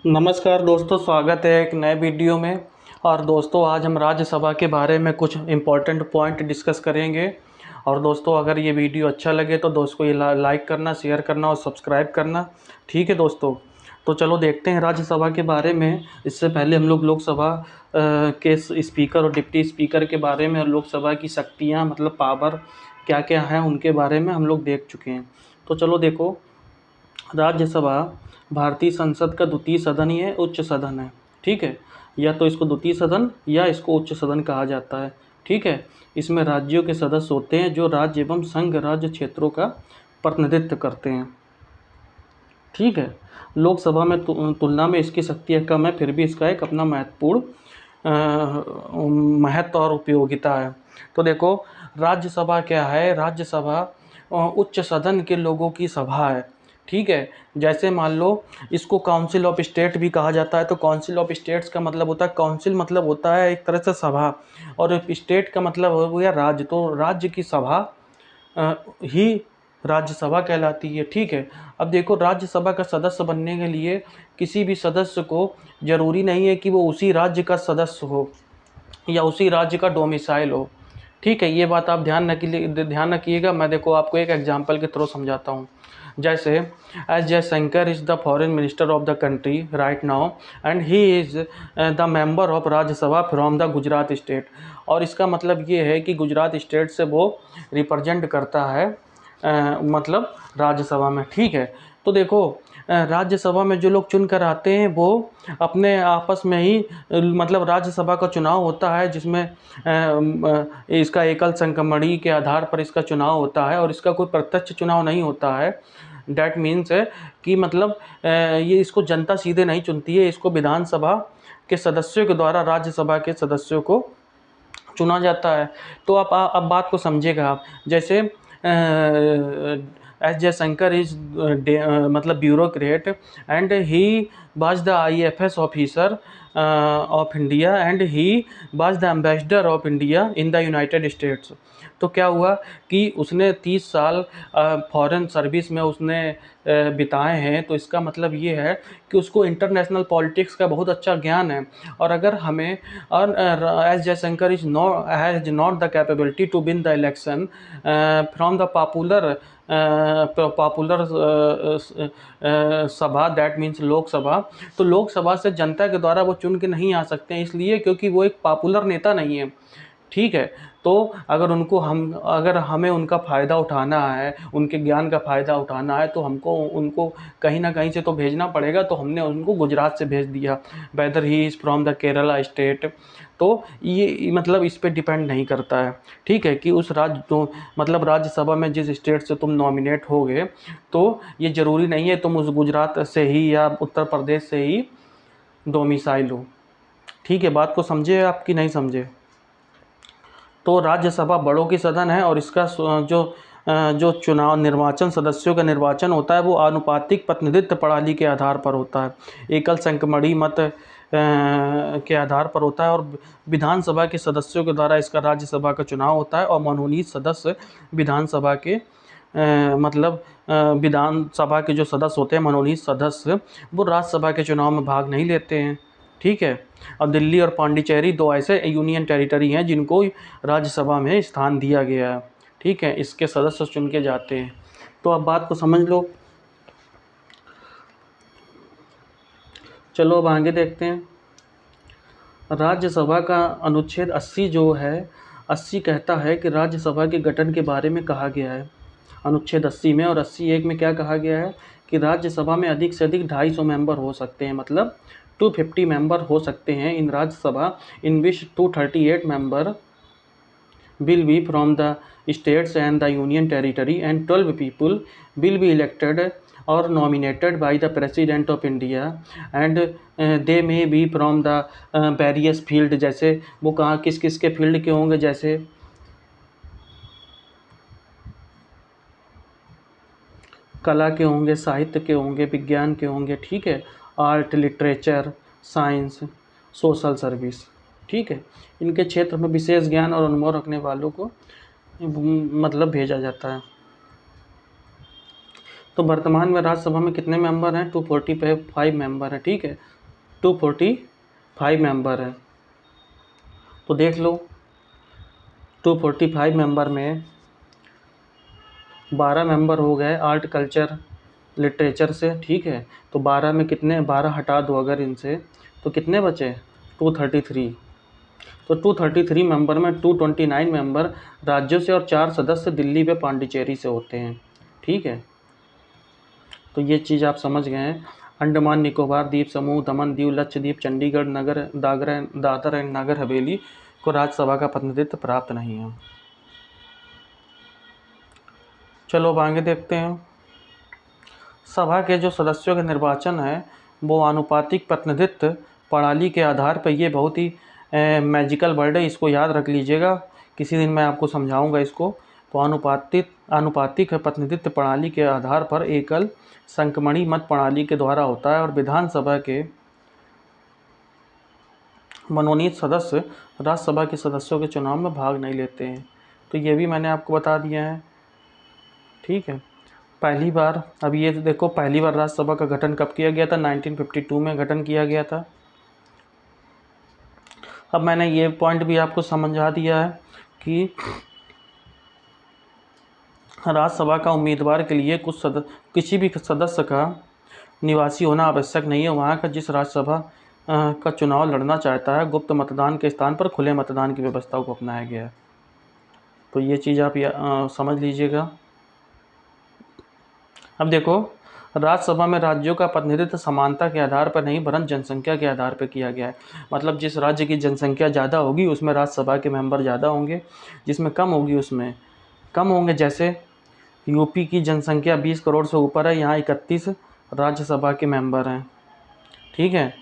नमस्कार दोस्तों, स्वागत है एक नए वीडियो में। और दोस्तों, आज हम राज्यसभा के बारे में कुछ इम्पोर्टेंट पॉइंट डिस्कस करेंगे। और दोस्तों, अगर ये वीडियो अच्छा लगे तो दोस्तों ये लाइक करना, शेयर करना और सब्सक्राइब करना। ठीक है दोस्तों, तो चलो देखते हैं राज्यसभा के बारे में। इससे पहले हम लोग लोकसभा के स्पीकर और डिप्टी स्पीकर के बारे में और लोकसभा की शक्तियाँ मतलब पावर क्या क्या हैं उनके बारे में हम लोग देख चुके हैं। तो चलो देखो, राज्यसभा भारतीय संसद का द्वितीय सदन ही है, उच्च सदन है। ठीक है, या तो इसको द्वितीय सदन या इसको उच्च सदन कहा जाता है। ठीक है, इसमें राज्यों के सदस्य होते हैं जो राज्य एवं संघ राज्य क्षेत्रों का प्रतिनिधित्व करते हैं। ठीक है, लोकसभा में तुलना में इसकी शक्तियाँ कम है, फिर भी इसका एक अपना महत्वपूर्ण महत्व और उपयोगिता है। तो देखो, राज्यसभा क्या है? राज्यसभा उच्च सदन के लोगों की सभा है। ठीक है, जैसे मान लो इसको काउंसिल ऑफ स्टेट भी कहा जाता है। तो काउंसिल ऑफ स्टेट्स का मतलब होता है, काउंसिल मतलब होता है एक तरह से सभा, और स्टेट का मतलब हो गया राज्य। तो राज्य की सभा ही राज्यसभा कहलाती है। ठीक है, अब देखो, राज्यसभा का सदस्य बनने के लिए किसी भी सदस्य को ज़रूरी नहीं है कि वो उसी राज्य का सदस्य हो या उसी राज्य का डोमिसाइल हो। ठीक है, ये बात आप ध्यान रखिएगा। मैं देखो आपको एक एग्जांपल के थ्रू समझाता हूँ। जैसे S Jaishankar is the foreign minister of the country right now, and he is the member of Rajya Sabha from the Gujarat state. और इसका मतलब ये है कि गुजरात स्टेट से वो रिप्रेजेंट करता है मतलब राज्यसभा में। ठीक है, तो देखो, राज्यसभा में जो लोग चुन कर आते हैं वो अपने आपस में ही मतलब राज्यसभा का चुनाव होता है, जिसमें इसका एकल संक्रमणी के आधार पर इसका चुनाव होता है और इसका कोई प्रत्यक्ष चुनाव नहीं होता है। डैट मीन्स है कि मतलब ये इसको जनता सीधे नहीं चुनती है, इसको विधानसभा के सदस्यों के द्वारा राज्यसभा के सदस्यों को चुना जाता है। तो आप अब बात को समझिएगा आप। जैसे एस जयशंकर इज मतलब bureaucrat, and he was the IFS officer of India, and he was the ambassador of India in the United states. तो क्या हुआ कि उसने 30 साल फॉरेन सर्विस में उसने बिताए हैं। तो इसका मतलब ये है कि उसको इंटरनेशनल पॉलिटिक्स का बहुत अच्छा ज्ञान है। और अगर हमें S Jaishankar is has not the capability to win the election from the popular सभा, दैट मीन्स लोकसभा। तो लोकसभा से जनता के द्वारा वो चुन के नहीं आ सकते हैं, इसलिए क्योंकि वो एक पॉपुलर नेता नहीं है। ठीक है, तो अगर हमें उनका फ़ायदा उठाना है, उनके ज्ञान का फ़ायदा उठाना है, तो हमको उनको कहीं ना कहीं से तो भेजना पड़ेगा। तो हमने उनको गुजरात से भेज दिया, weather he is from the Kerala state. तो ये मतलब इस पे डिपेंड नहीं करता है। ठीक है, कि उस राज्य तो मतलब राज्यसभा में जिस स्टेट से तुम नॉमिनेट होगे, तो ये ज़रूरी नहीं है तुम उस गुजरात से ही या उत्तर प्रदेश से ही डोमिसाइल हो। ठीक है, बात को समझे आपकी नहीं समझे? तो राज्यसभा बड़ों की सदन है और इसका जो चुनाव निर्वाचन सदस्यों का निर्वाचन होता है वो आनुपातिक प्रतिनिधित्व प्रणाली के आधार पर होता है, एकल संक्रमणी मत के आधार पर होता है। और विधानसभा के सदस्यों के द्वारा इसका राज्यसभा का चुनाव होता है। और मनोनीत सदस्य विधानसभा के मतलब विधानसभा के जो सदस्य होते हैं, मनोनीत सदस्य, वो राज्यसभा के चुनाव में भाग नहीं लेते हैं। ठीक है, और दिल्ली और पांडिचेरी दो ऐसे यूनियन टेरिटरी हैं जिनको राज्यसभा में स्थान दिया गया है। ठीक है, इसके सदस्य चुन के जाते हैं। तो अब बात को समझ लो। चलो अब आगे देखते हैं। राज्यसभा का अनुच्छेद 80 जो है, 80 कहता है कि राज्यसभा के गठन के बारे में कहा गया है अनुच्छेद 80 में। और 80(1) में क्या कहा गया है कि राज्यसभा में अधिक से अधिक 250 मेंबर हो सकते हैं, मतलब 250 मेंबर हो सकते हैं इन राज्यसभा, इन विच 238 member will be from the states and the union territory, and 12 people will be elected or nominated by the president of India, and they may be from the various field। जैसे वो कहाँ किस किस के field के होंगे, जैसे कला के होंगे, साहित्य के होंगे, विज्ञान के होंगे। ठीक है, art, literature, science, social service. ठीक है, इनके क्षेत्र में विशेष ज्ञान और अनुभव रखने वालों को मतलब भेजा जाता है। तो वर्तमान में राज्यसभा में कितने मेंबर हैं? 245 मेंबर हैं, ठीक है, 245 मेंबर हैं। तो देख लो 245 मेंबर में 12 मेंबर हो गए आर्ट कल्चर लिटरेचर से, ठीक है। तो 12 में कितने, 12 हटा दो अगर इनसे, तो कितने बचे? 233। तो 233 मेंबर में 229 मेंबर राज्यों से और 4 सदस्य दिल्ली व पांडिचेरी से होते हैं, ठीक है। तो ये चीज़ आप समझ गए हैं। अंडमान निकोबार द्वीप समूह, दमन दीव, लक्षद्वीप, चंडीगढ़, नगर दादर एंड नगर हवेली को राज्यसभा का प्रतिनिधित्व प्राप्त नहीं है। चलो अब आगे देखते हैं। सभा के जो सदस्यों के निर्वाचन है वो आनुपातिक प्रतिनिधित्व प्रणाली के आधार पर, ये बहुत ही मैजिकल वर्ड है, इसको याद रख लीजिएगा, किसी दिन मैं आपको समझाऊंगा इसको। तो आनुपातिक प्रतिनिधित्व प्रणाली के आधार पर एकल संक्रमणी मत प्रणाली के द्वारा होता है और विधानसभा के मनोनीत सदस्य राज्यसभा के सदस्यों के चुनाव में भाग नहीं लेते हैं। तो ये भी मैंने आपको बता दिया है, ठीक है। पहली बार, अब ये देखो, पहली बार राज्यसभा का गठन कब किया गया था? 1952 में गठन किया गया था। अब मैंने ये पॉइंट भी आपको समझा दिया है कि राज्यसभा का उम्मीदवार के लिए किसी भी सदस्य का निवासी होना आवश्यक नहीं है। वहाँ का जिस राज्यसभा का चुनाव लड़ना चाहता है, गुप्त मतदान के स्थान पर खुले मतदान की व्यवस्था को अपनाया गया है। तो ये चीज़ आप समझ लीजिएगा। अब देखो, राज्यसभा में राज्यों का प्रतिनिधित्व समानता के आधार पर नहीं वरन जनसंख्या के आधार पर किया गया है। मतलब जिस राज्य की जनसंख्या ज़्यादा होगी उसमें राज्यसभा के मेंबर ज़्यादा होंगे, जिसमें कम होगी उसमें कम होंगे। जैसे यूपी की जनसंख्या 20 करोड़ से ऊपर है, यहाँ 31 राज्यसभा के मेंबर हैं, ठीक है।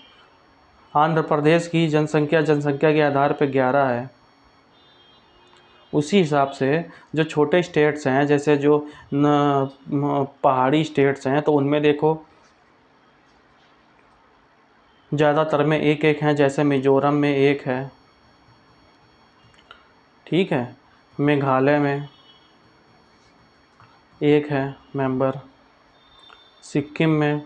आंध्र प्रदेश की जनसंख्या के आधार पर 11 है। उसी हिसाब से जो छोटे स्टेट्स हैं, जैसे जो पहाड़ी स्टेट्स हैं, तो उनमें देखो ज़्यादातर में एक एक हैं। जैसे मिजोरम में एक है, ठीक है, मेघालय में एक है मेंबर, सिक्किम में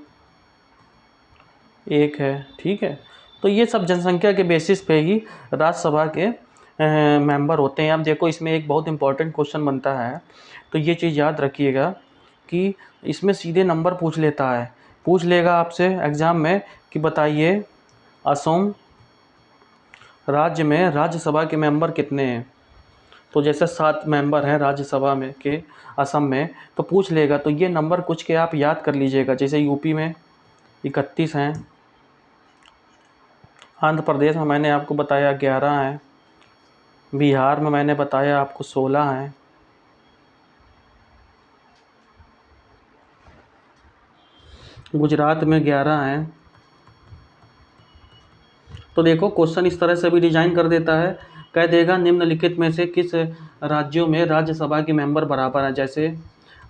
एक है, ठीक है। तो ये सब जनसंख्या के बेसिस पे ही राज्यसभा के मेंबर होते हैं। अब देखो इसमें एक बहुत इंपॉर्टेंट क्वेश्चन बनता है, तो ये चीज़ याद रखिएगा कि इसमें सीधे नंबर पूछ लेगा आपसे एग्ज़ाम में कि बताइए असम राज्य में राज्यसभा के मेंबर कितने हैं। तो जैसे 7 मेंबर हैं राज्यसभा में के असम में, तो पूछ लेगा, तो ये नंबर कुछ के आप याद कर लीजिएगा। जैसे यूपी में 31 हैं, आंध्र प्रदेश में मैंने आपको बताया 11 हैं, बिहार में मैंने बताया आपको 16 हैं, गुजरात में 11 हैं। तो देखो क्वेश्चन इस तरह से भी डिजाइन कर देता है, कह देगा निम्नलिखित में से किस राज्यों में राज्यसभा के मेंबर बराबर हैं। जैसे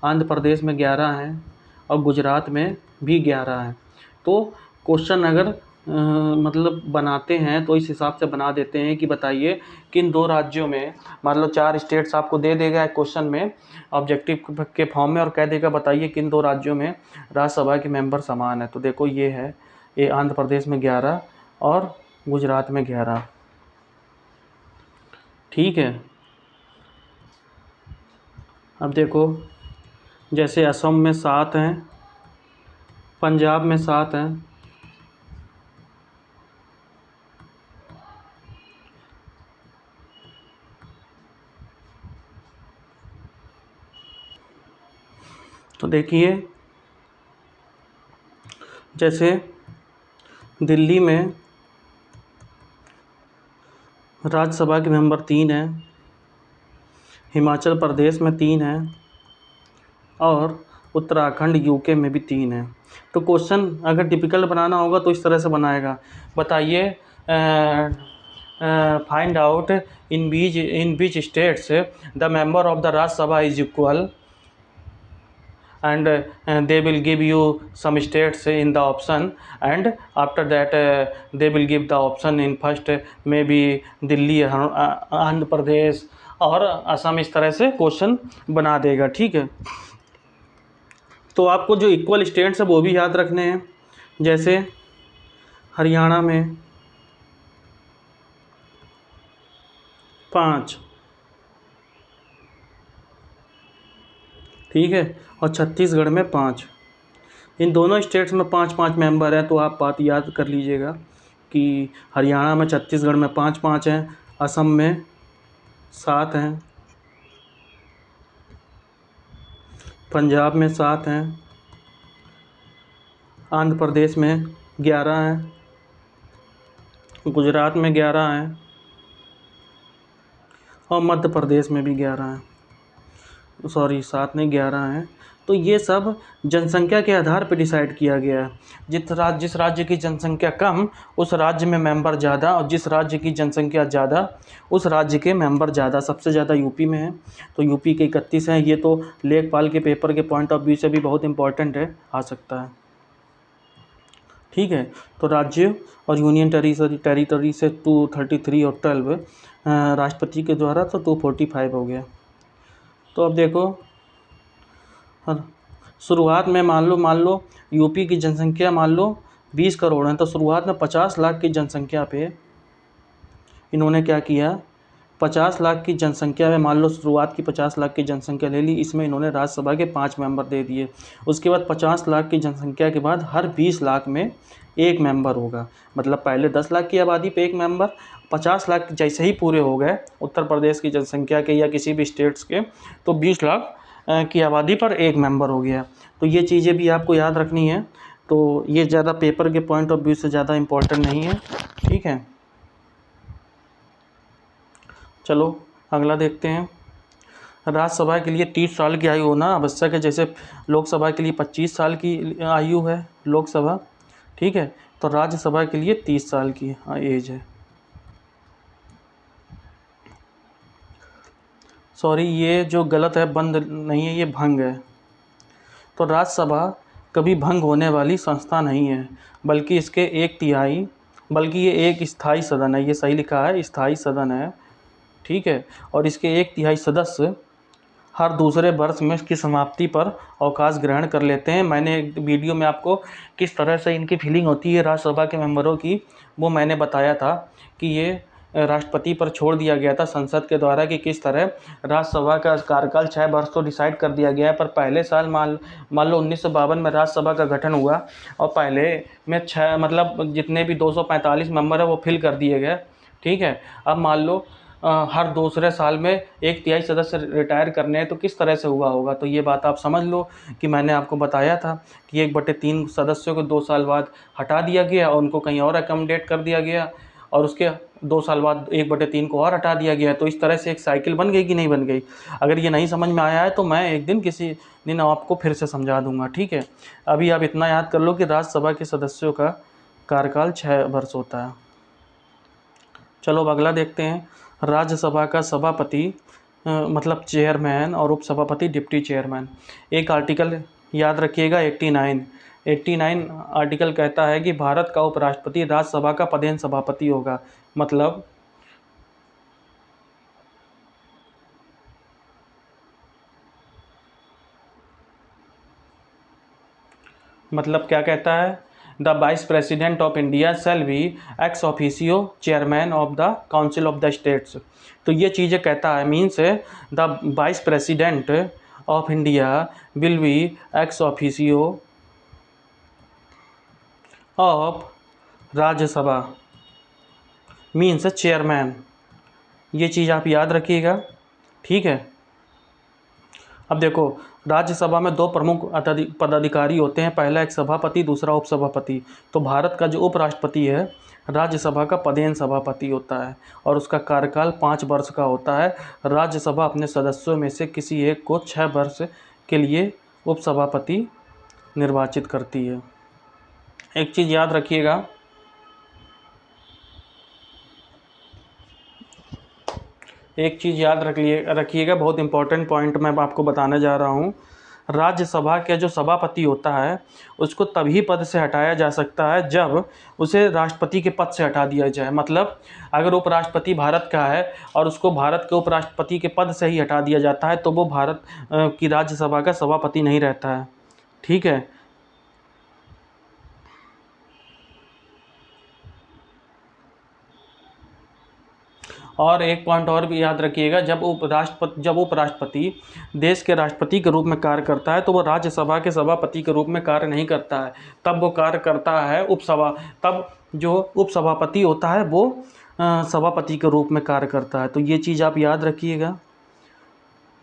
आंध्र प्रदेश में 11 हैं और गुजरात में भी 11 हैं। तो क्वेश्चन अगर मतलब बनाते हैं तो इस हिसाब से बना देते हैं कि बताइए किन 2 राज्यों में, मतलब 4 स्टेट्स आपको दे देगा एक क्वेश्चन में ऑब्जेक्टिव के फॉर्म में, और कह देगा बताइए किन 2 राज्यों में राज्यसभा के मेंबर समान है। तो देखो ये है, ये आंध्र प्रदेश में 11 और गुजरात में 11, ठीक है। अब देखो जैसे असम में 7 हैं, पंजाब में 7 हैं, तो देखिए जैसे दिल्ली में राज्यसभा के मेंबर 3 हैं, हिमाचल प्रदेश में 3 हैं और उत्तराखंड यूके में भी 3 हैं। तो क्वेश्चन अगर डिफ़िकल्ट बनाना होगा तो इस तरह से बनाएगा, बताइए find out in beach states the member of the राज्य सभा is equal and they will give you some states in the option, and after that they will give the option in first maybe Delhi, Andhra Pradesh और असम। इस तरह से question बना देगा, ठीक है। तो आपको जो इक्वल स्टेट्स है वो भी याद रखने हैं। जैसे हरियाणा में 5, ठीक है, और छत्तीसगढ़ में 5। इन दोनों स्टेट्स में 5-5 मेंबर हैं। तो आप बात याद कर लीजिएगा कि हरियाणा में, छत्तीसगढ़ में 5-5 हैं, असम में 7 हैं, पंजाब में 7 हैं, आंध्र प्रदेश में 11 हैं, गुजरात में 11 हैं, और मध्य प्रदेश में भी 11 हैं। सॉरी, 7 नहीं, 11 हैं। तो ये सब जनसंख्या के आधार पर डिसाइड किया गया है। जिस राज्य की जनसंख्या कम, उस राज्य में मेंबर ज़्यादा, और जिस राज्य की जनसंख्या ज़्यादा, उस राज्य के मेंबर ज़्यादा। सबसे ज़्यादा यूपी में है, तो यूपी के 31 हैं। ये तो लेखपाल के पेपर के पॉइंट ऑफ व्यू से भी बहुत इंपॉर्टेंट है, आ सकता है, ठीक है। तो राज्य और यूनियन टेरिटरी से 233 और 12 राष्ट्रपति के द्वारा, तो 245 हो गया। तो अब देखो, शुरुआत में मान लो यूपी की जनसंख्या मान लो 20 करोड़ है, तो शुरुआत में 50 लाख की जनसंख्या पे इन्होंने क्या किया, 50 लाख की जनसंख्या में मान लो शुरुआत की 50 लाख की जनसंख्या ले ली, इसमें इन्होंने राज्यसभा के 5 मेंबर दे दिए। उसके बाद 50 लाख की जनसंख्या के बाद हर 20 लाख में एक मेंबर होगा। मतलब पहले 10 लाख की आबादी पे एक मेंबर, 50 लाख जैसे ही पूरे हो गए उत्तर प्रदेश की जनसंख्या के या किसी भी स्टेट्स के, तो 20 लाख की आबादी पर एक मेंबर हो गया। तो ये चीज़ें भी आपको याद रखनी है। तो ये ज़्यादा पेपर के पॉइंट ऑफ व्यू से ज़्यादा इम्पोर्टेंट नहीं है, ठीक है। चलो अगला देखते हैं। राज्यसभा के लिए 30 साल की आयु होना आवश्यक है। जैसे लोकसभा के लिए 25 साल की आयु है लोकसभा, ठीक है, तो राज्यसभा के लिए 30 साल की एज है। सॉरी, ये जो गलत है, बंद नहीं है, ये भंग है। तो राज्यसभा कभी भंग होने वाली संस्था नहीं है, बल्कि इसके 1/3, बल्कि ये एक स्थायी सदन है। ये सही लिखा है, स्थायी सदन है, ठीक है। और इसके 1/3 सदस्य हर दूसरे वर्ष में इसकी समाप्ति पर अवकाश ग्रहण कर लेते हैं। मैंने एक वीडियो में आपको किस तरह से इनकी फीलिंग होती है राज्यसभा के मेंबरों की, वो मैंने बताया था कि ये राष्ट्रपति पर छोड़ दिया गया था संसद के द्वारा कि किस तरह राज्यसभा का कार्यकाल 6 वर्ष तो डिसाइड कर दिया गया है, पर पहले साल मान लो 1952 में राज्यसभा का गठन हुआ, और पहले में 6 मतलब जितने भी 245 मेंबर है वो फिल कर दिए गए, ठीक है। अब मान लो हर दूसरे साल में 1/3 सदस्य रिटायर करने हैं, तो किस तरह से हुआ होगा। तो ये बात आप समझ लो कि मैंने आपको बताया था कि 1/3 सदस्यों को 2 साल बाद हटा दिया गया और उनको कहीं और अकोमोडेट कर दिया गया, और उसके 2 साल बाद 1/3 को और हटा दिया गया। तो इस तरह से एक साइकिल बन गई कि नहीं बन गई। अगर ये नहीं समझ में आया है तो मैं एक दिन किसी दिन आपको फिर से समझा दूंगा, ठीक है। अभी आप इतना याद कर लो कि राज्यसभा के सदस्यों का कार्यकाल 6 वर्ष होता है। चलो अब अगला देखते हैं। राज्यसभा का सभापति मतलब चेयरमैन और उपसभापति डिप्टी चेयरमैन। एक आर्टिकल याद रखिएगा, 89 आर्टिकल कहता है कि भारत का उपराष्ट्रपति राज्यसभा का पदेन सभापति होगा। मतलब क्या कहता है, the vice president of India shall be ex officio chairman of the council of the states. तो ये चीज़ें कहता है, means the vice president of India will be ex officio of Rajya Sabha, means chairman. ये चीज़ आप याद रखिएगा, ठीक है। अब देखो, राज्यसभा में 2 प्रमुख पदाधिकारी होते हैं, पहला एक सभापति, दूसरा उपसभापति। तो भारत का जो उपराष्ट्रपति है राज्यसभा का पदेन सभापति होता है, और उसका कार्यकाल 5 वर्ष का होता है। राज्यसभा अपने सदस्यों में से किसी एक को 6 वर्ष के लिए उपसभापति निर्वाचित करती है। एक चीज़ याद रखिएगा, रखिएगा, बहुत इंपॉर्टेंट पॉइंट मैं आपको बताने जा रहा हूँ। राज्यसभा के जो सभापति होता है उसको तभी पद से हटाया जा सकता है जब उसे राष्ट्रपति के पद से हटा दिया जाए। मतलब अगर उपराष्ट्रपति भारत का है और उसको भारत के उपराष्ट्रपति के पद से ही हटा दिया जाता है तो वो भारत की राज्यसभा का सभापति नहीं रहता है, ठीक है। और एक पॉइंट और भी याद रखिएगा, जब उपराष्ट्रपति देश के राष्ट्रपति के रूप में कार्य करता है तो वो राज्यसभा के सभापति के रूप में कार्य नहीं करता है, तब वो कार्य करता है तब जो उपसभापति होता है वो सभापति के रूप में कार्य करता है। तो ये चीज़ आप याद रखिएगा।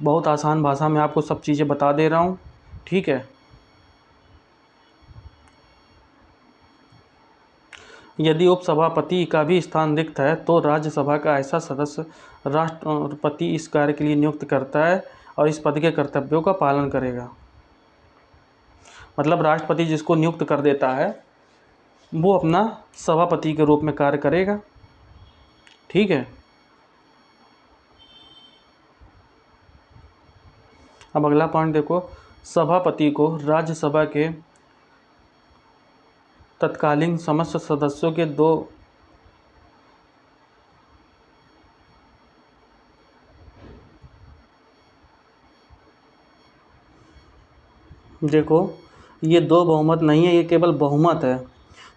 बहुत आसान भाषा में आपको सब चीज़ें बता दे रहा हूँ, ठीक है। यदि उपसभापति का भी स्थान रिक्त है तो राज्यसभा का ऐसा सदस्य राष्ट्रपति इस कार्य के लिए नियुक्त करता है और इस पद के कर्तव्यों का पालन करेगा। मतलब राष्ट्रपति जिसको नियुक्त कर देता है वो अपना सभापति के रूप में कार्य करेगा, ठीक है। अब अगला पॉइंट देखो, सभापति को राज्यसभा के तत्कालीन समस्त सदस्यों के देखो ये दो बहुमत नहीं है, ये केवल बहुमत है।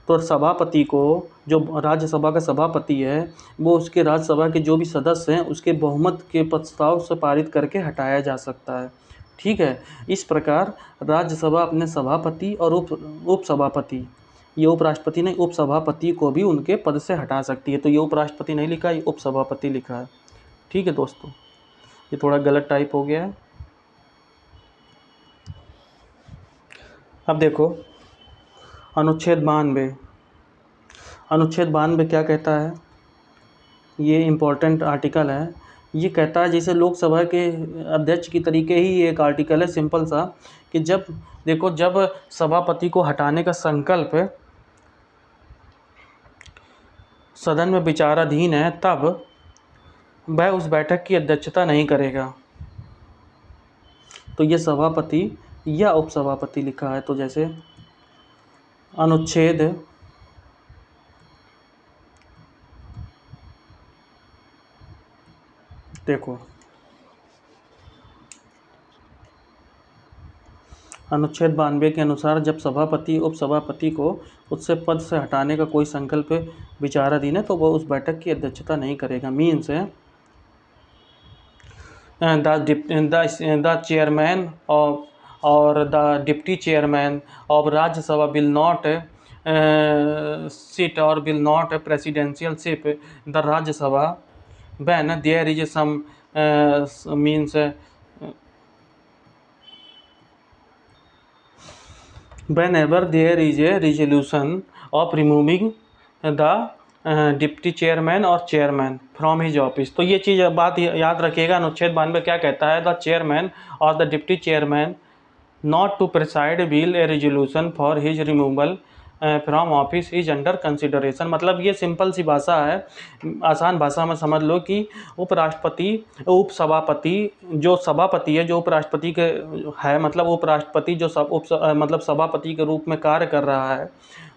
तो सभापति को, जो राज्यसभा का सभापति है, वो उसके राज्यसभा के जो भी सदस्य हैं उसके बहुमत के प्रस्ताव से पारित करके हटाया जा सकता है, ठीक है। इस प्रकार राज्यसभा अपने सभापति और उपसभापति, ये उपराष्ट्रपति नहीं, उपसभापति को भी उनके पद से हटा सकती है। तो ये उपराष्ट्रपति नहीं लिखा, ये उपसभापति लिखा है, ठीक है दोस्तों। ये थोड़ा गलत टाइप हो गया है। अब देखो अनुच्छेद 92 क्या कहता है, ये इम्पोर्टेंट आर्टिकल है। ये कहता है, जैसे लोकसभा के अध्यक्ष की तरीके ही एक आर्टिकल है सिंपल सा, कि जब सभापति को हटाने का संकल्प सदन में विचाराधीन है तब वह उस बैठक की अध्यक्षता नहीं करेगा। तो ये सभापति या उपसभापति लिखा है। तो जैसे अनुच्छेद 92 के अनुसार जब सभापति उपसभापति को उससे पद से हटाने का कोई संकल्प विचाराधीन है तो वह उस बैठक की अध्यक्षता नहीं करेगा। मीन्स द चेयरमैन और the deputy chairman of Rajya Sabha will not sit or will not presidentialship the Rajya Sabha when there is some means whenever there is a resolution of removing the deputy chairman और chairman from his office. तो ये चीज़ बात याद रखिएगा, अनुच्छेद 92 क्या कहता है, द चेयरमैन और the deputy chairman not to preside will a resolution for his removal from office is under consideration. मतलब ये सिंपल सी भाषा है, आसान भाषा में समझ लो कि उपसभापति जो सभापति है, जो उपराष्ट्रपति के है, मतलब उपराष्ट्रपति जो मतलब सभापति के रूप में कार्य कर रहा है,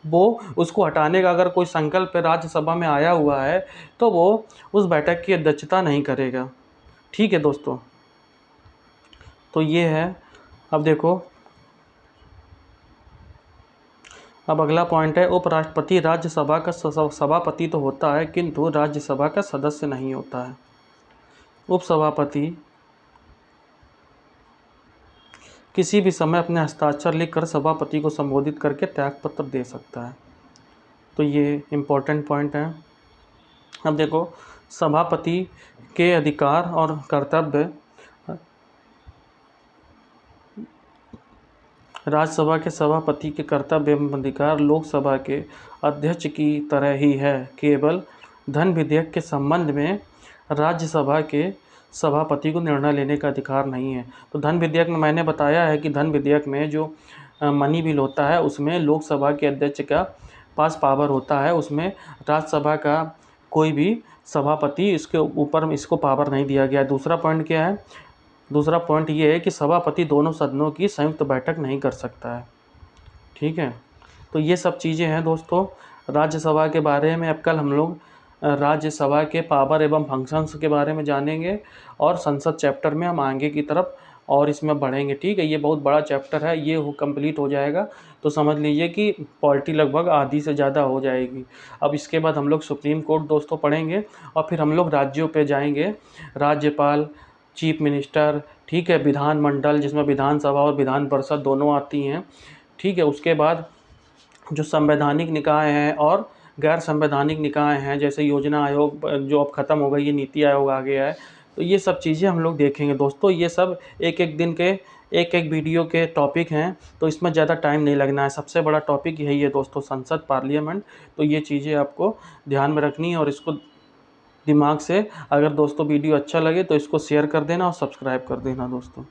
वो उसको हटाने का अगर कोई संकल्प राज्यसभा में आया हुआ है तो वो उस बैठक की अध्यक्षता नहीं करेगा, ठीक है दोस्तों। तो ये है। अब देखो, अब अगला पॉइंट है, उपराष्ट्रपति राज्यसभा का सभापति तो होता है किंतु राज्यसभा का सदस्य नहीं होता है। उपसभापति किसी भी समय अपने हस्ताक्षर लिखकर सभापति को संबोधित करके त्यागपत्र दे सकता है। तो ये इम्पोर्टेंट पॉइंट है। अब देखो, सभापति के अधिकार और कर्तव्य राज्यसभा के सभापति के कर्तव्य एवं अधिकार लोकसभा के अध्यक्ष की तरह ही है। केवल धन विधेयक के संबंध में राज्यसभा के सभापति को निर्णय लेने का अधिकार नहीं है। तो धन विधेयक में मैंने बताया है कि धन विधेयक में जो मनी बिल होता है उसमें लोकसभा के अध्यक्ष का पास पावर होता है, उसमें राज्यसभा का कोई भी सभापति इसके ऊपर इसको पावर नहीं दिया गया है। दूसरा पॉइंट क्या है, दूसरा पॉइंट ये है कि सभापति दोनों सदनों की संयुक्त बैठक नहीं कर सकता है, ठीक है। तो ये सब चीज़ें हैं दोस्तों राज्यसभा के बारे में। अब कल हम लोग राज्यसभा के पावर एवं फंक्शंस के बारे में जानेंगे और संसद चैप्टर में हम आगे की तरफ और इसमें बढ़ेंगे। ठीक है, ये बहुत बड़ा चैप्टर है, ये कंप्लीट हो जाएगा तो समझ लीजिए कि पॉलिटी लगभग आधी से ज़्यादा हो जाएगी। अब इसके बाद हम लोग सुप्रीम कोर्ट दोस्तों पढ़ेंगे और फिर हम लोग राज्यों पे जाएंगे, राज्यपाल, चीफ मिनिस्टर, ठीक है, विधानमंडल जिसमें विधानसभा और विधान परिषद दोनों आती हैं। ठीक है, उसके बाद जो संवैधानिक निकाय हैं और गैर संवैधानिक निकाय हैं, जैसे योजना आयोग जो अब ख़त्म हो गई है, नीति आयोग आ गया है। तो ये सब चीज़ें हम लोग देखेंगे दोस्तों। ये सब एक एक दिन के एक एक वीडियो के टॉपिक हैं, तो इसमें ज़्यादा टाइम नहीं लगना है। सबसे बड़ा टॉपिक यही है दोस्तों, संसद, पार्लियामेंट। तो ये चीज़ें आपको ध्यान में रखनी है और इसको दिमाग से, अगर दोस्तों वीडियो अच्छा लगे तो इसको शेयर कर देना और सब्सक्राइब कर देना दोस्तों।